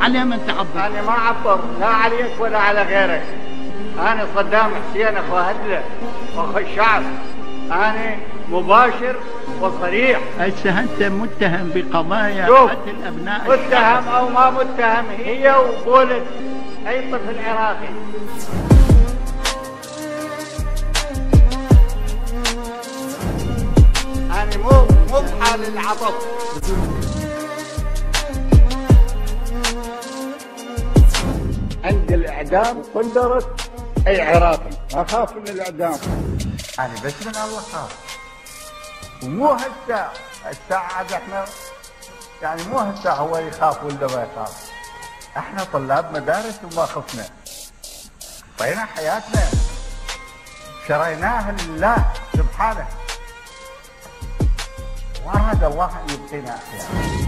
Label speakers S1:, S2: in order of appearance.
S1: على من تعبر؟
S2: أنا ما أعبر لا عليك ولا على غيرك. أنا صدام حسين أخو هدلة وأخو الشعب. أنا مباشر وصريح.
S1: هسه أنت متهم بقضايا قتل أبناء
S2: متهم أو ما متهم، هي وقولت أي طفل عراقي. أنا مو بحال العطف. عند الإعدام قدرت أي عراقي، أخاف من الإعدام. أنا بس من الله خاف، ومو هسه الساعة احنا يعني مو هسه هو يخاف ولا ما يخاف. احنا طلاب مدارس وما خفنا، طينا حياتنا شريناها لله سبحانه، وأراد الله أن يبقينا أحياء.